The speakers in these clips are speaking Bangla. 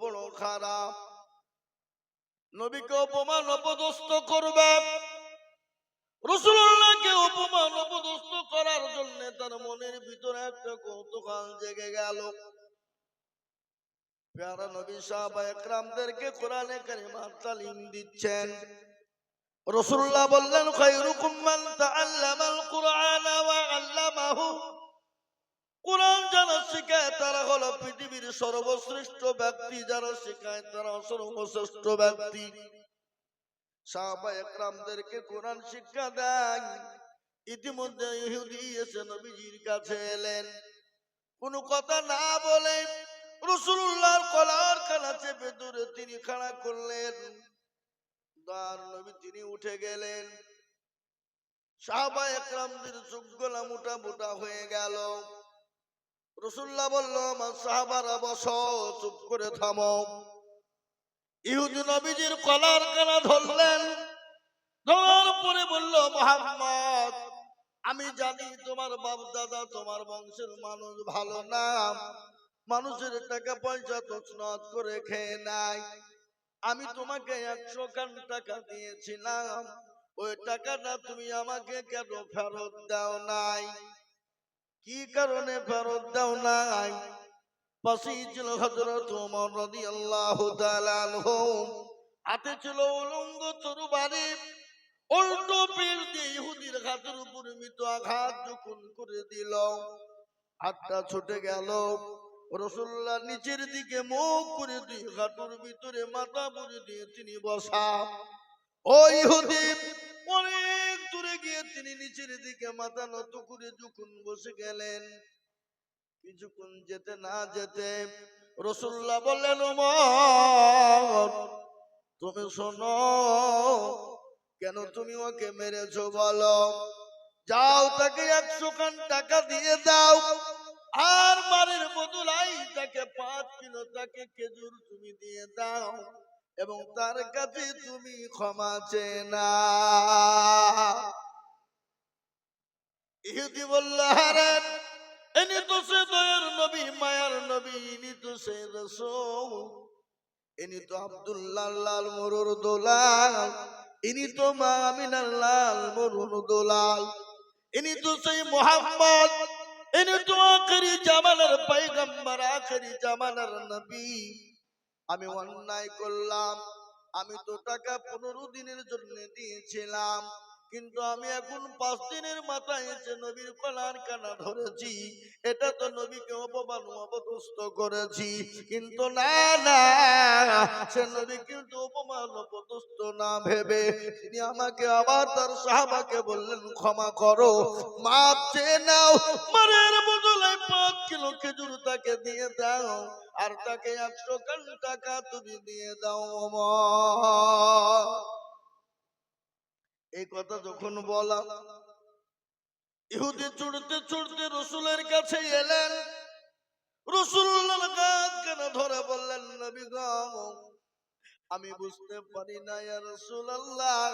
বড় খারাপ। নবীকে অপমান অপদস্থ করবে, রাসূলুল্লাহকে অপমান অপদস্থ করার জন্য তার মনের ভিতরে একটা কৌতূহল জেগে গেল। প্যারা নবী সাহাবায়ে কেরামদেরকে কোরআনে কারিমার তালিম দিচ্ছেন। রাসূলুল্লাহ বললেন, খায়রুকুম মান তাআল্লামাল কুরআনা ওয়া আল্লামাহু। কোরআন যারা শেখায় তারা হলো পৃথিবীর সর্বশ্রেষ্ঠ ব্যক্তি, যারা শেখায় তারা সর্বশ্রেষ্ঠ ব্যক্তি। সাহাবায়ে কেরামদেরকে কোরআন শিক্ষা দেয়। ইতিমধ্যে ইহুদি এসে নবীজির কাছে এলেন, কোনো কথা না বলে রাসূলুল্লাহর কলার খানা চেপে ধরে তিনি খাড়া করলেন। দার নবী তিনি উঠে গেলেন। সাহাবায়ে কেরামদের চোখগুলো মোটা মোটা হয়ে গেল। রাসূলুল্লাহ বলল, আমার সাহাবারা বসো, চুপ করে থামো। ইহুদি নবীজির কলার কানা ধরলেন, ধরার পরে বলল, মুহাম্মদ, আমি জানি তোমার বাপ দাদা তোমার বংশের মানুষ ভালো না, মানুষের টাকা পয়সা তছনছ করে খেয়ে নাই। আমি তোমাকে 100 খান টাকা দিয়েছিলাম, ওই টাকাটা তুমি আমাকে কেন ফেরত দাও নাই? কি কারণে ফেরত দাও নাই? পাশেই ছিল হযরত ওমর রাদিয়াল্লাহু তাআলা আনহু, হাতে ছিল উলঙ্গ তরবারি। উল্টো পিঠ দিয়ে ইহুদির হাতের উপর মৃত আঘাত যখন করে দিল, হাতটা ছুটে গেল। রাসূলুল্লাহ নিচের দিকে মুখ করে দিয়ে হাঁটুর ভিতরে মাথা ভরে দিয়ে তিনি বসা। ওই ইহুদি অনেক দূরে গিয়ে তিনি নিচের দিকে মাথা নত করে যখন বসে গেলেন, কিছুক্ষণ যেতে না যেতে রাসূলুল্লাহ বললেন, ওমর, তুমি শোনো, কেন তুমি ওকে মেরেছো বলো? যাও, তাকে 100 খান টাকা দিয়ে দাও, আর মারের বদলাই তাকে 5 কিলো তাকে খেজুর তুমি দিয়ে দাও, এবং তার কাছে তুমি ক্ষমা চেয়ে নাও। ইহুদি বলল, আরে ইনি তো সে দয়ার নবী, মায়ার নবী, ইনি তো সে রাসূল, ইনি তো আব্দুল্লাহ লাল মরুর দোলাল, ইনি তো মা আমিনার লাল মরুর দোলাল, ইনি তো সেই মুহাম্মদ, ইনি তো আখেরি জামানার পয়গম্বর, আখেরি জামানার নবী। আমি অন্যায় করলাম, আমি তো টাকা 15 দিনের জন্য দিয়েছিলাম, কিন্তু আমি এখন 5 দিনের মাথায় এসে নবীর কলার কানা ধরেছি, এটা তো নবীকে অপমান অপদস্থ করেছি। কিন্তু না না, সে নবী কিন্তু অপমান অপদস্থ না ভেবে তিনি আমাকে আবার তার সাহাবাকে বললেন, ক্ষমা করো, মাপ চেয়ে নাও, মারের বদলে 5 কিলো খেজুর তাকে দিয়ে দাও, আর তাকে 100 খান টাকা তুমি দিয়ে দাও। এই কথা যখন বলা, ইহুদি ছুটতে ছুটতে রাসূলের কাছে এলেন। রাসূলুল্লাহর কাঁধ কেন ধরে বললেন, নবী গো, আমি বুঝতে পারি না ইয়া রাসূলুল্লাহ,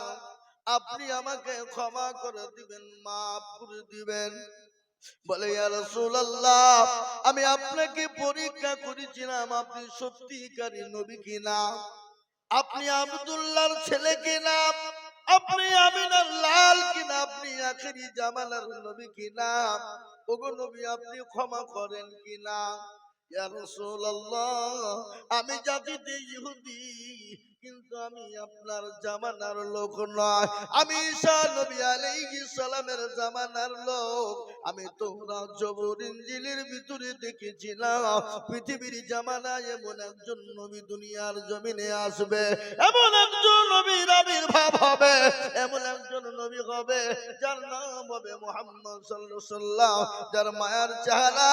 আপনি আমাকে ক্ষমা করে দিবেন, মাফ করে দিবেন। বলে, ইয়া রাসূলুল্লাহ, আমি আপনাকে পরীক্ষা করেছিলাম, আপনি সত্যিকারী নবী কিনা, আপনি আব্দুল্লাহর ছেলে কিনা, আপনি আমিনার লাল কিনা, আপনি আখেরি জামানার নবী কিনা, ওগো নবী, আপনি ক্ষমা করেন কিনা? ইয়া রাসূলুল্লাহ, আমি জাতিতে ইহুদি, কিন্তু আমি আপনার জামানার লোক নয়, আমি ঈসা নবী আলাইহিস সালামের জামানার লোক। আমি তাওরাত জবুর ইনজিলের ভিতরে দেখেছিলাম, পৃথিবীর জামানায় এমন একজন নবী দুনিয়ার জমিনে আসবে, এমন একজন নবীর আবির্ভাব হবে, এমন একজন নবী হবে যার নাম হবে মুহাম্মদ সাল্লাল্লাহু আলাইহি ওয়াসাল্লাম, যার মায়ার চেহারা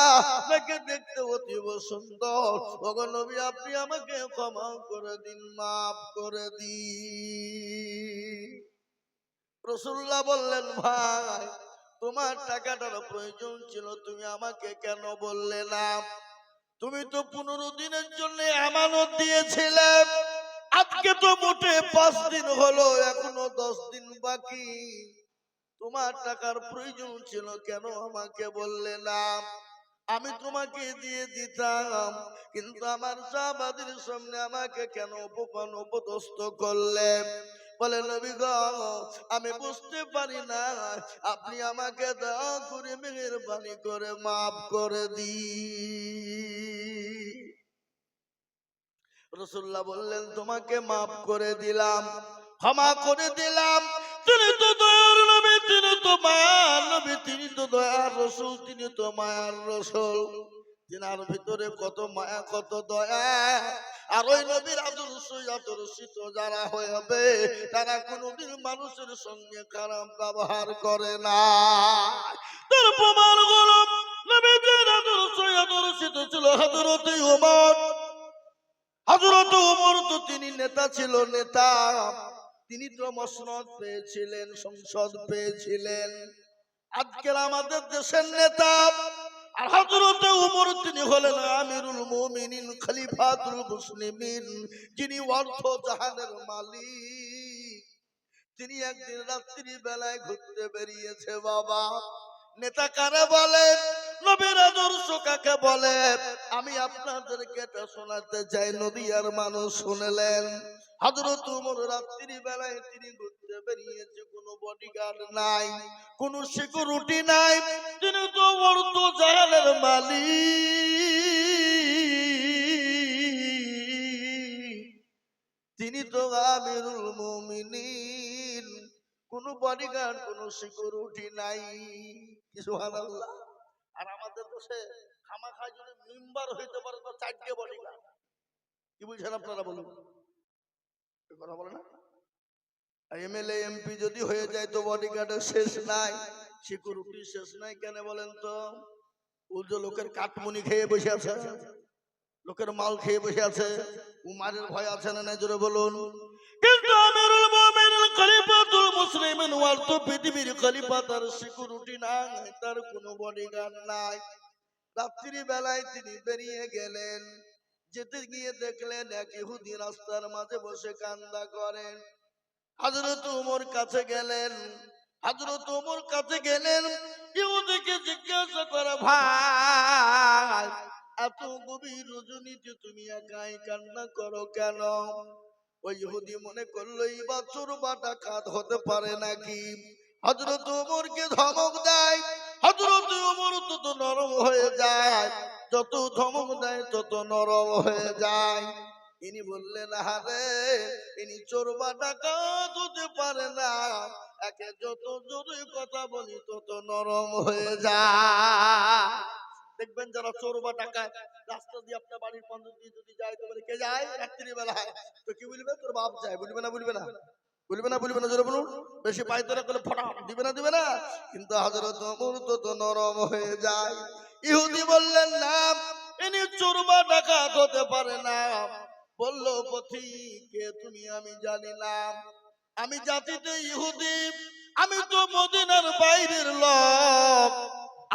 তাকে দেখতে অতীব সুন্দর। ওগো নবী, আপনি আমাকে ক্ষমা করে দিন, মাফ করে দিন। রাসূলুল্লাহ বললেন, ভাই, তোমার টাকাটার প্রয়োজন ছিল, তুমি আমাকে কেন বললে না? তুমি তো 15 দিনের জন্য আমানত দিয়েছিলে, আজকে তো মোটে 5 দিন হলো, এখনো 10 দিন বাকি, তোমার টাকার প্রয়োজন ছিল, কেন আমাকে বললে না? আমি তোমাকে দিয়ে দিতাম, কিন্তু আমার সাহাবাদের সামনে আমাকে কেন অপমান অপদস্থ করলে? বলে নবী গো, আমি বুঝতে পারি না, আপনি আমাকে দয়া করে মেহেরবানি করে মাফ করে দি। রাসূলুল্লাহ বললেন তোমাকে মাফ করে দিলাম, ক্ষমা করে দিলাম। তিনি তো দয়ার নবী, তিনি তো মায়ার নবী, তিনি তো দয়ার রাসূল, তিনি তো মায়ার রাসূল। তিনার ভিতরে কত মায়া কত দয়া। আর ওই নবীর আদর্শিত যারা হবে তারা কোনোদিন মানুষের সঙ্গে খারাপ ব্যবহার করে না। তার প্রমাণ হলো নবীর আদর্শিত ছিল হযরতে ওমর। হযরত ওমর তো তিনি নেতা ছিল, নেতা। তিনি তো মসনদ পেয়েছিলেন, সংসদ পেয়েছিলেন। আজকের আমাদের দেশের নেতা। আর হযরত ওমর তিনি হলেন আমিরুল মুমিনিন, খলিফাতুল মুসলিমিন, যিনি অর্থ জাহানের মালিক। তিনি একদিন রাত্রি বেলায় ঘুরতে বেরিয়েছে। বাবা, নেতা কারে বলে, নবীর আদর্শ কাকে বলে, আমি আপনাদেরকে এটা শোনাতে চাই, নদিয়ার মানুষ শুনলেন। হযরত ওমর রাত্রি বেলায় তিনি ঘুরতে বেরিয়েছে, কোনো বডিগার্ড নাই, কোনো সিকিউরিটি নাই, তিনি তো অর্থ জাহানের মালিক, তিনি তো আমিরুল মুমিনিন, কোন বডিগার্ড কোন সিকিউরিটি নাই। সুবহানাল্লাহ। আর আমাদের দেশে খামাখায় যদি মেম্বার হইতে পারে তো 4টে বডিগার্ড। কি বুঝছেন আপনারা বলুন? এই কথা বলে না? এমএলএ এমপি যদি হয়ে যায় তো বডিগার্ডের শেষ নাই, সিকিউরিটি শেষ নাই। কেন বলেন তো? ও যে লোকের কাটমুনি খেয়ে বসে আছে, লোকের মাল খেয়ে বসে আছে, উমারের ভয় আছে না নাই জোরে বলুন? কিন্তু আমিরুল মুমিনিন খলিফাতুল মুসলিমিন ওয়াল তো পৃথিবীর খলিফা, তার সিকিউরিটি নাই, তার কোনো বডিগার্ড নাই। রাত্রি বেলায় তিনি বেরিয়ে গেলেন। যেতে গিয়ে দেখলেন এক ইহুদি রাস্তার মাঝে বসে কান্না করেন। হযরত ওমর কাছে গেলেন, হযরত ওমর কাছে গেলেন, ইহুদিকে জিজ্ঞাসা করে, ভাই এত গভীর রজনীতে তুমি একাই কান্না করো কেন? ওই ইহুদি মনে করলো এই বছর বা ডাকাত হতে পারে নাকি। হযরত ওমরকে ধমক দেয়। হযরত ওমর তত নরম হয়ে যায়, যত ধমক দেয় তত নরম হয়ে যায়। ইনি বললেন, আরে ইনি চোর বা ডাকাত হতে পারে না, একে যত জোরে কথা বলি তত নরম হয়ে যায়। দেখবেন যারা চোর বা ডাকাত রাস্তা দিয়ে আপনার বাড়ির পঞ্চায়েত দিয়ে যদি যায় তো বলে কে যায় রাত্রি বেলায়, তো কি বলবে? তোর বাপ যায়। বলবে না? বলবে না? বলবে না? বলবে না? জোরে বলুন। বেশি পায়তারা করলে ফটা দিবে না? দিবে না? কিন্তু হযরত ওমর তো নরম হয়ে যায়। ইহুদি বললেন, না, ইনি চোর বা ডাকাত হতে পারে না। বলল, পথিক কে তুমি? আমি জানি না, আমি জাতিতে ইহুদি, আমি তো মদিনার বাইরের লোক,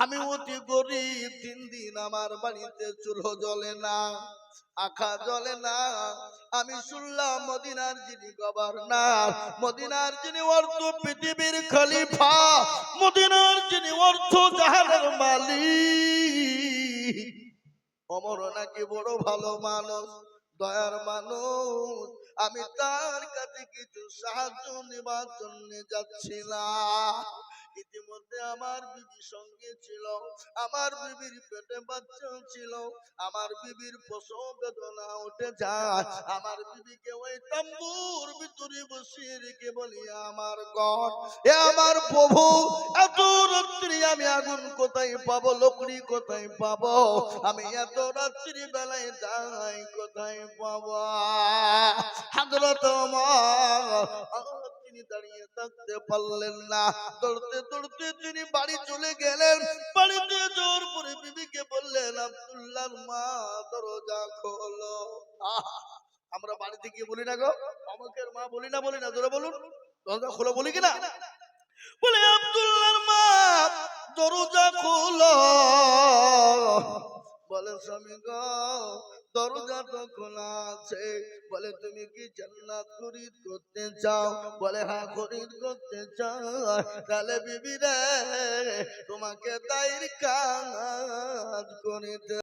আমি অতি গরিব। 3 দিন আমার বাড়িতে চুলো জ্বলে না, আখা জ্বলে না। আমি শুনলাম মদিনার যিনি গভর্নর, মদিনার যিনি অর্থ পৃথিবীর খলিফা, মদিনার যিনি অর্থ জাহানের মালিক, ওমর নাকি বড় ভালো মানুষ, দয়ার মানুষ। আমি তার কাছে কিছু সাহায্য নেবার জন্য যাচ্ছিলাম। ইতিমধ্যে আমার বিবি সঙ্গে ছিল, আমার বিবির পেটে বাচ্চা ছিল, আমার বিবির প্রসব বেদনা উঠে যায়। আমার বিবিকে ওই তাম্বুর ভিতরে বসিয়ে রেখে বলি, আমার গড, এ আমার প্রভু, এত রাত্রি আমি আগুন কোথায় পাবো, লকড়ি কোথায় পাবো, আমি এত রাত্রি বেলায় যাই কোথায় পাবো? হযরত ওমর তিনি দাঁড়িয়ে থাকতে পারলেন না, দৌড়তে দৌড়তে তিনি বাড়ি চলে গেলেন। বাড়িতে যাওয়ার পরে বিবিকে বললেন, আব্দুল্লাহর মা দরজা খোলো। আমরা বাড়িতে গিয়ে বলি না গো, অমুকের মা বলি না? বলি না? জোরে বলুন। দরজা খোলো বলি কিনা? বলে, আব্দুল্লাহর মা দরজা খোলো। বলে স্বামী গো দরজা তো খোলা আছে। বলে তুমি কি জান্নাত খরিদ করতে চাও? বলে হ্যাঁ খরিদ করতে চাও। তাহলে বিবি রে তোমাকে দায়ের কাজ করিতে